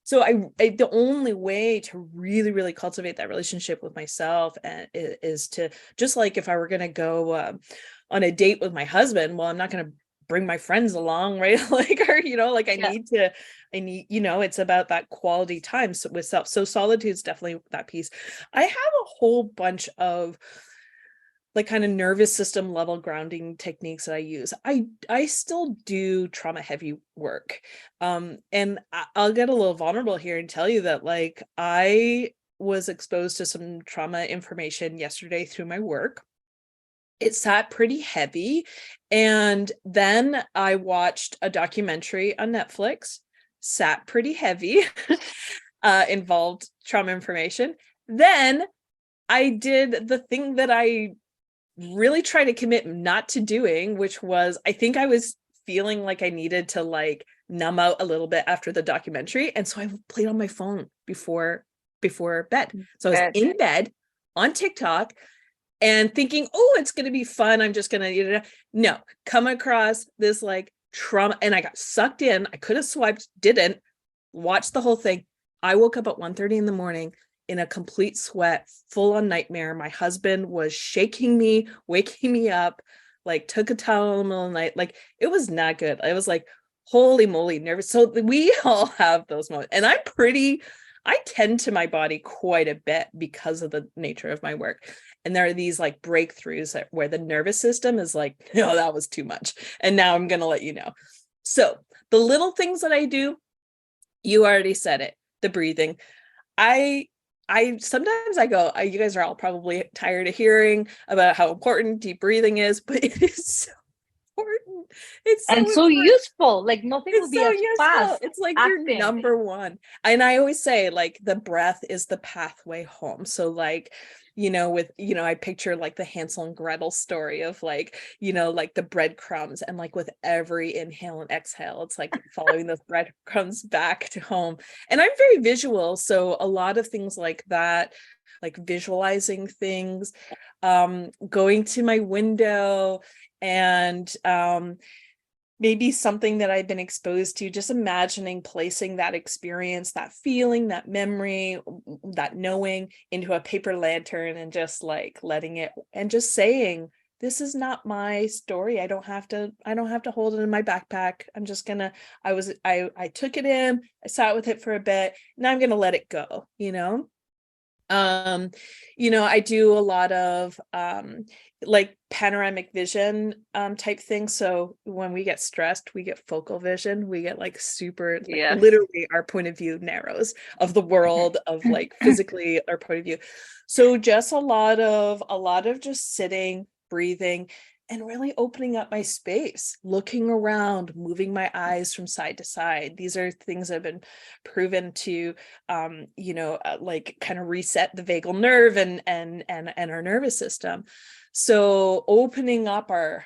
so I the only way to really, really cultivate that relationship with myself is to, just like if I were going to go on a date with my husband, well, I'm not going to bring my friends along, right? I need, it's about that quality time with self. So solitude is definitely that piece. I have a whole bunch of like kind of nervous system level grounding techniques that I use. I still do trauma heavy work. And I'll get a little vulnerable here and tell you that like I was exposed to some trauma information yesterday through my work. It sat pretty heavy. And then I watched a documentary on Netflix, sat pretty heavy, involved trauma information. Then I did the thing that I really try to commit not to doing, which was, I think I was feeling like I needed to like numb out a little bit after the documentary. And so I played on my phone before bed. So I was in bed on TikTok and thinking, oh, it's going to be fun. I'm just going to, no, come across this like trauma. And I got sucked in. I could have swiped, didn't watch the whole thing. I woke up at 1:30 in the morning in a complete sweat, full on nightmare. My husband was shaking me, waking me up, like took a towel in the middle of the night. Like it was not good. I was like, holy moly, nervous. So we all have those moments. And I tend to my body quite a bit because of the nature of my work. And there are these like breakthroughs where the nervous system is like, no, that was too much. And now I'm going to let you know. So the little things that I do, you already said it, the breathing. I sometimes I go, you guys are all probably tired of hearing about how important deep breathing is, but it is so important. It's so and so important. Useful. Like nothing will be so as useful. fast. It's like your number one. And I always say like the breath is the pathway home. So like, with, I picture like the Hansel and Gretel story of like, like the breadcrumbs, and like with every inhale and exhale, it's like following those breadcrumbs back to home. And I'm very visual. So a lot of things like that, like visualizing things, going to my window and, maybe something that I've been exposed to, just imagining placing that experience, that feeling, that memory, that knowing into a paper lantern and just like letting it, and just saying, this is not my story. I don't have to hold it in my backpack. I'm just gonna, I took it in, I sat with it for a bit. Now I'm gonna let it go, I do a lot of like panoramic vision type things. So when we get stressed, we get focal vision. We get like super, like, literally our point of view narrows of the world, of like physically our point of view. So just a lot of just sitting, breathing, and really opening up my space, looking around, moving my eyes from side to side. These are things that have been proven to, like kind of reset the vagal nerve and our nervous system. So opening up our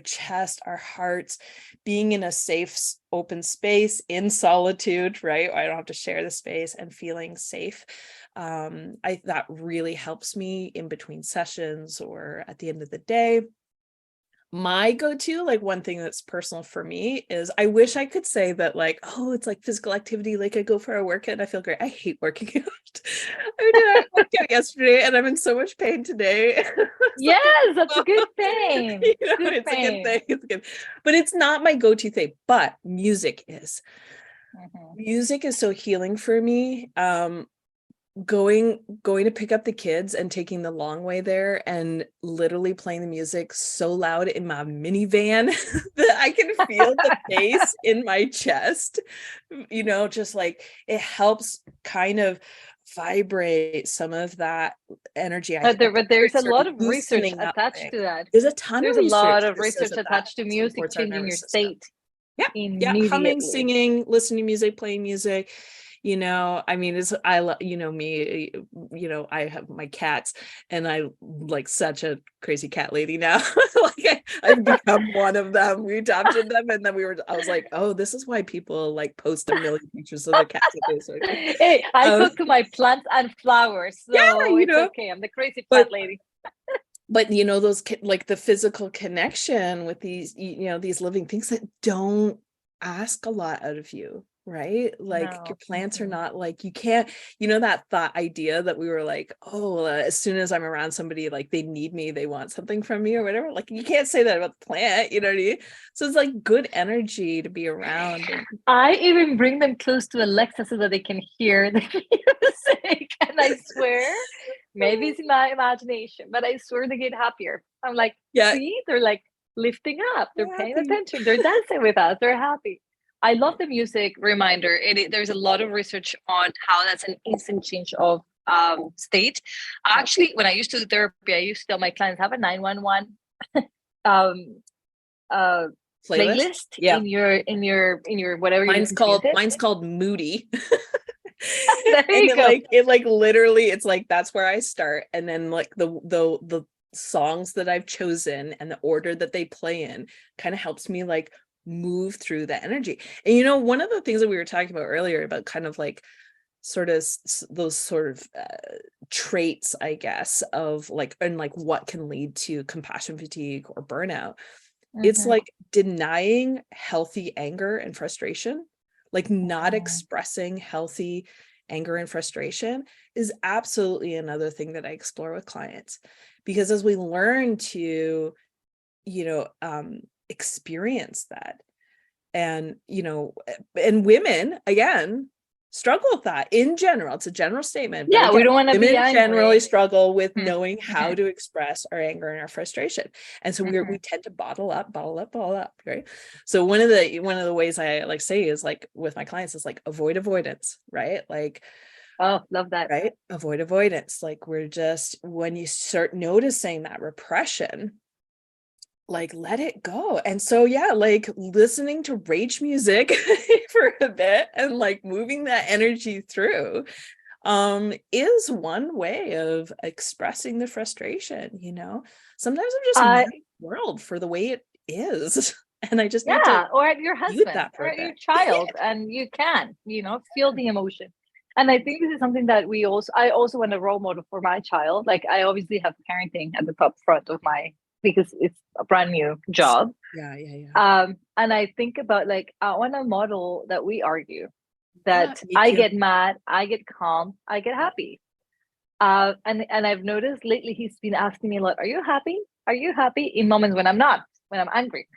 chest, our hearts, being in a safe, open space in solitude, right? I don't have to share the space, and feeling safe. That really helps me in between sessions or at the end of the day. My go-to, like one thing that's personal for me, is I wish I could say that like, oh, it's like physical activity, like I go for a workout and I feel great. I hate working out. I did a workout yesterday and I'm in so much pain today. Yes, that's a good thing. It's a good thing. It's good, but it's not my go-to thing. But music is. Music is so healing for me. Going to pick up the kids and taking the long way there and literally playing the music so loud in my minivan that I can feel the bass in my chest, just like it helps kind of vibrate some of that energy. But there's a lot of research attached to that. There's a lot of research attached to music changing your state. Yeah, humming, singing, listening to music, playing music. I mean, I love, me, I have my cats and I like such a crazy cat lady now. Like I've become one of them. We adopted them. And then I was like, oh, this is why people like post a million pictures of their cats. Hey, I cook to my plants and flowers. So it's okay. I'm the crazy plant lady. But those like the physical connection with these, these living things that don't ask a lot out of you. Right? Like your plants are not like, you can't, that thought idea that we were like, oh, as soon as I'm around somebody, like they need me, they want something from me or whatever. Like you can't say that about the plant, you know what I mean? So it's like good energy to be around. I even bring them close to Alexa so that they can hear the music. And I swear, maybe it's my imagination, but I swear they get happier. I'm like, see, they're like lifting up, they're paying attention, they're dancing with us, they're happy. I love the music reminder. There's a lot of research on how that's an instant change of state. Actually, when I used to do therapy, I used to tell my clients, have a 911 playlist in your whatever. Mine's called Moody. There you go. It literally, it's like that's where I start, and then like the songs that I've chosen and the order that they play in kind of helps me like move through the energy. And, you know, one of the things that we were talking about earlier about kind of like sort of those sort of traits, I guess, of like, and like what can lead to compassion fatigue or burnout. It's like denying healthy anger and frustration, like not expressing healthy anger and frustration is absolutely another thing that I explore with clients. Because as we learn to, you know, experience that, and, you know, and women, again, struggle with that in general. It's a general statement. But Yeah, again, we don't want to be women angry. generally struggle with knowing how to express our anger and our frustration. And so we tend to bottle up, right? So one of the ways I like say is like with my clients is like avoid avoidance, right? Like, oh, love that. Right? Avoid avoidance. Like we're just, when you start noticing that repression, like let it go. And so yeah, like listening to rage music for a bit and like moving that energy through is one way of expressing the frustration. You know, sometimes I'm just mad at the world for the way it is and I just need to or at your be with husband that for or a at your bit. child, and you can, you know, feel the emotion. And I think this is something that I also want a role model for my child. Like I obviously have parenting at the top front of my, because it's a brand new job. Yeah. And I think about like, I want a model that we argue, Yeah, that me I too. get mad, I get calm, I get happy. And I've noticed lately he's been asking me a lot, are you happy? Are you happy? In moments when I'm not, when I'm angry.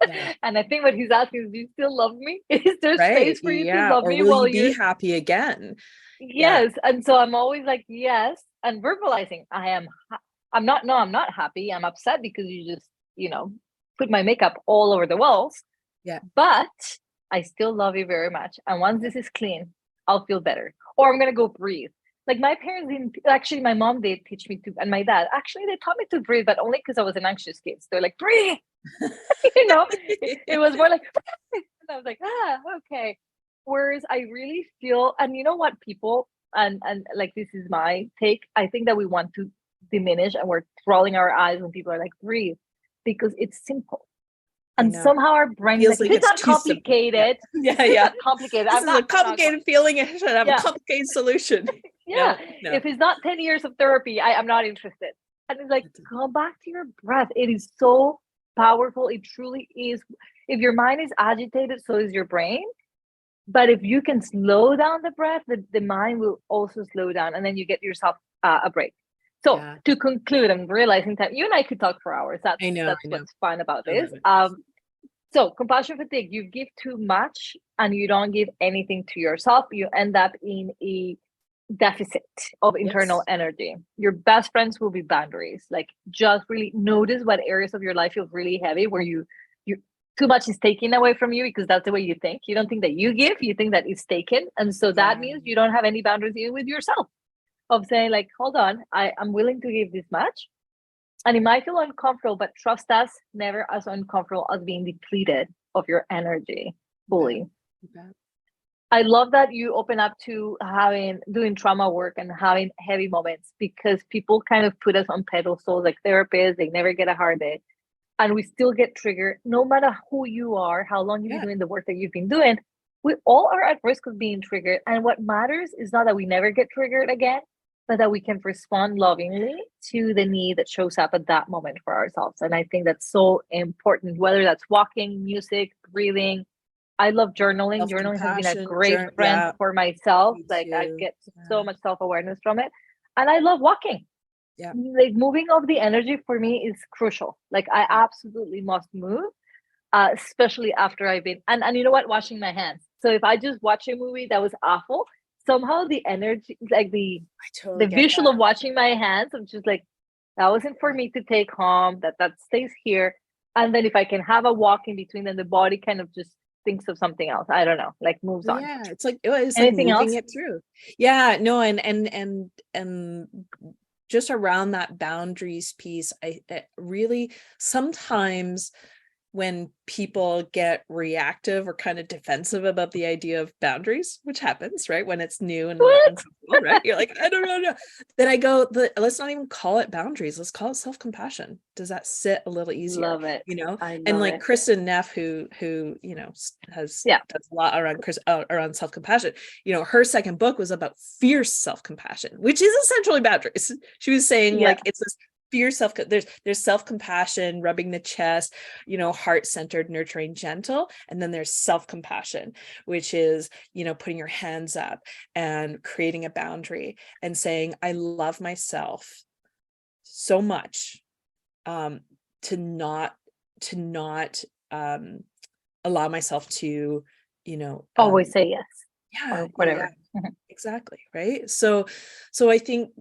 Yeah. And I think what he's asking is, do you still love me? Is there Right. space for you to Yeah. love Or me will while you be you're happy again? Yeah. yes? And so I'm always like, yes, and verbalizing, I'm not, no, I'm not happy. I'm upset because you just, you know, put my makeup all over the walls. Yeah. But I still love you very much. And once this is clean, I'll feel better. Or I'm gonna go breathe. Like my parents didn't actually, my mom did teach me to, and my dad actually they taught me to breathe, but only because I was an anxious kid. So they're like, breathe. You know, it was more like and I was like, okay. Whereas I really feel, and you know what, people, and like this is my take, I think that we want to diminish and we're rolling our eyes when people are like, breathe, because it's simple. I And know. somehow our brain is Feels like, if like it's it's not too simple. Yeah. complicated, Yeah. if it's Yeah. not complicated, This is a I'm not complicated feeling. It should have a yeah. complicated solution. Yeah. No. If it's not 10 years of therapy, I'm not interested. And it's like, go back to your breath. It is so powerful. It truly is. If your mind is agitated, so is your brain. But if you can slow down the breath, the mind will also slow down, and then you get yourself a break. So Yeah. to conclude, I'm realizing that you and I could talk for hours. I know. What's fun about I this. love it. So compassion fatigue, you give too much and you don't give anything to yourself. You end up in a deficit of internal Yes. energy. Your best friends will be boundaries. Like just really notice what areas of your life feel really heavy, where you too much is taken away from you because that's the way you think. You don't think that you give, you think that it's taken. And so that means you don't have any boundaries even with yourself, of saying like, hold on, I'm willing to give this much. And it might feel uncomfortable, but trust us, never as uncomfortable as being depleted of your energy fully. I love that you open up to doing trauma work and having heavy moments, because people kind of put us on pedestals like therapists. They never get a hard day, and we still get triggered. No matter who you are, how long you've been doing the work that you've been doing, we all are at risk of being triggered. And what matters is not that we never get triggered again, but that we can respond lovingly to the need that shows up at that moment for ourselves. And I think that's so important, whether that's walking, music, breathing. I love journaling. Journaling has been a great friend for myself. Like I get so much self-awareness from it. And I love walking. Yeah. Like moving of the energy for me is crucial. Like I absolutely must move, especially after I've been, and you know what, washing my hands. So if I just watch a movie that was awful, somehow the energy, like the visual of washing my hands, I'm just like, that wasn't for me to take home, that stays here. And then if I can have a walk in between, then the body kind of just thinks of something else. I don't know, like moves on. Yeah, it's like moving else? it through. Yeah, no, and just around that boundaries piece, I really sometimes when people get reactive or kind of defensive about the idea of boundaries, which happens, right? When it's new and uncomfortable, right? You're like, I don't know. Then I go, let's not even call it boundaries. Let's call it self-compassion. Does that sit a little easier? Love it. You know, I love and like it. Kristen Neff, who you know does a lot around self-compassion. You know, her second book was about fierce self-compassion, which is essentially boundaries. She was saying like it's this fierce there's self-compassion, rubbing the chest, you know, heart-centered, nurturing, gentle, and then there's self-compassion, which is, you know, putting your hands up and creating a boundary and saying, I love myself so much to not allow myself to, you know, always say yes. Yeah, or whatever. yeah, exactly, right. So I think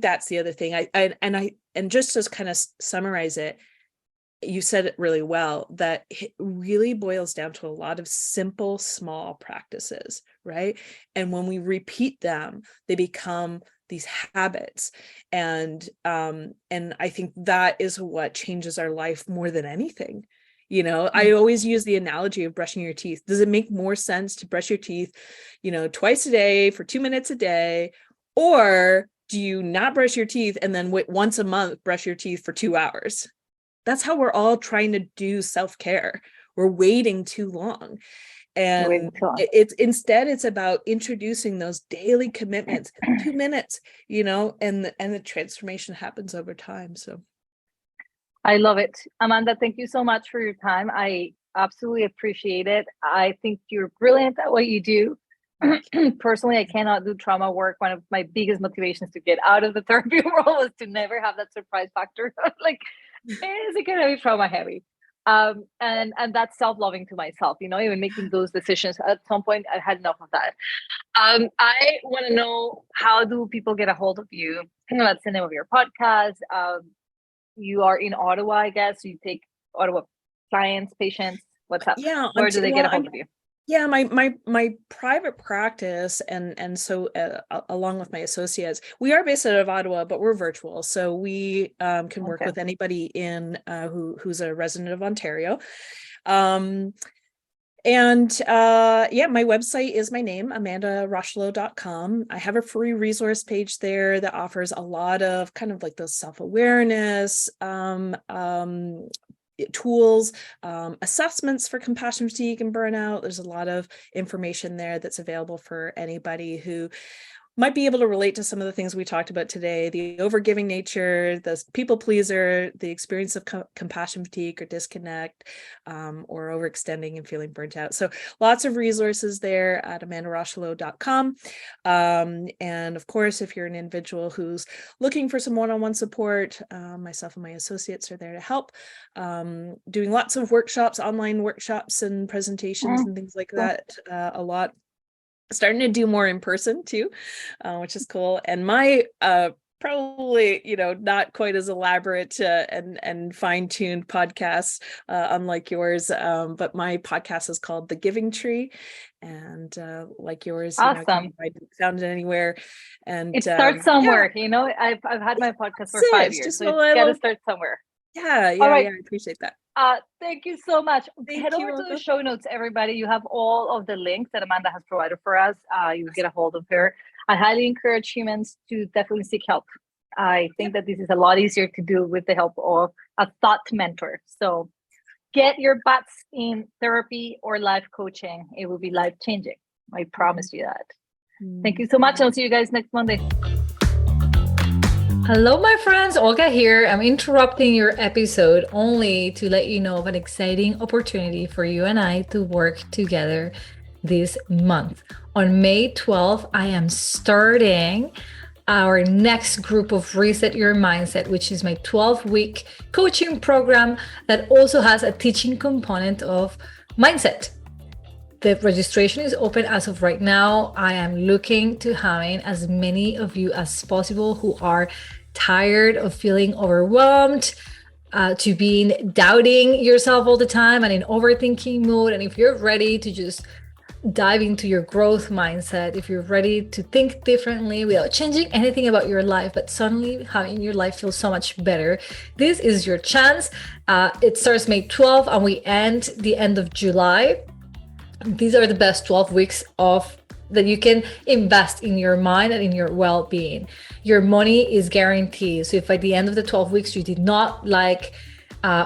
that's the other thing. And just to kind of summarize it, you said it really well, that it really boils down to a lot of simple, small practices, right? And when we repeat them, they become these habits. And I think that is what changes our life more than anything. You know, I always use the analogy of brushing your teeth. Does it make more sense to brush your teeth, you know, twice a day for 2 minutes a day? Or do you not brush your teeth and then once a month, brush your teeth for 2 hours? That's how we're all trying to do self-care. We're waiting too long. And it's about introducing those daily commitments, 2 minutes, you know, and the transformation happens over time. So I love it. Amanda, thank you so much for your time. I absolutely appreciate it. I think you're brilliant at what you do. Personally, I cannot do trauma work. One of my biggest motivations to get out of the therapy world was to never have that surprise factor. Like, is it going to be trauma heavy? And that's self-loving to myself, you know, even making those decisions. At some point, I had enough of that. I want to know, how do people get a hold of you? That's the name of your podcast. You are in Ottawa, I guess. You take Ottawa clients, patients. What's up? Yeah. Where do they get a hold of you? Yeah, my private practice and so along with my associates, we are based out of Ottawa, but we're virtual, so we can work with anybody in who's a resident of Ontario. My website is my name, amandarocheleau.com. I have a free resource page there that offers a lot of kind of like the self-awareness tools, assessments for compassion fatigue and burnout. There's a lot of information there that's available for anybody who might be able to relate to some of the things we talked about today: the overgiving nature, the people pleaser, the experience of compassion fatigue or disconnect, or overextending and feeling burnt out. So lots of resources there at amandarocheleau.com. And of course, if you're an individual who's looking for some one-on-one support, myself and my associates are there to help, doing lots of workshops, online workshops and presentations and things like that, a lot. Starting to do more in person too, which is cool. And my probably, you know, not quite as elaborate and fine-tuned podcasts, unlike yours, but my podcast is called The Giving Tree, and like yours, awesome. You know, I didn't found it anywhere, and it starts somewhere. You know, I've had my podcast for 5 years, so it's got to start somewhere. Yeah, I appreciate that. Thank you so much. Head over to the show notes, everybody. You have all of the links that Amanda has provided for us. You get a hold of her. I highly encourage humans to definitely seek help. I think that this is a lot easier to do with the help of a thought mentor. So get your butts in therapy or life coaching. It will be life-changing. I promise you that. Thank you so much. I'll see you guys next Monday. Hello, my friends. Olga here. I'm interrupting your episode only to let you know of an exciting opportunity for you and I to work together this month. On May 12th, I am starting our next group of Reset Your Mindset, which is my 12-week coaching program that also has a teaching component of mindset. The registration is open as of right now. I am looking to having as many of you as possible who are tired of feeling overwhelmed, to being doubting yourself all the time and in overthinking mode. And if you're ready to just dive into your growth mindset, if you're ready to think differently without changing anything about your life, but suddenly having your life feel so much better, this is your chance. It starts May 12th and we end the end of July. These are the best 12 weeks of that you can invest in your mind and in your well-being. Your money is guaranteed. So if at the end of the 12 weeks you did not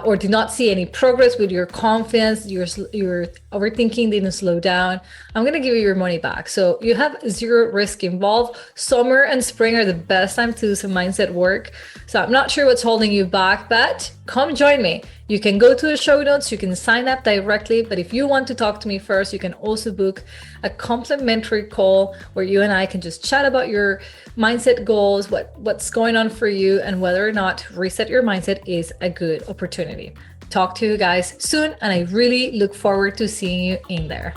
or did not see any progress with your confidence, your overthinking didn't slow down, I'm going to give you your money back. So you have zero risk involved. Summer and spring are the best time to do some mindset work. So I'm not sure what's holding you back, but come join me. You can go to the show notes, you can sign up directly, but if you want to talk to me first, you can also book a complimentary call where you and I can just chat about your mindset goals, what's going on for you, and whether or not reset your mindset is a good opportunity. Talk to you guys soon, and I really look forward to seeing you in there.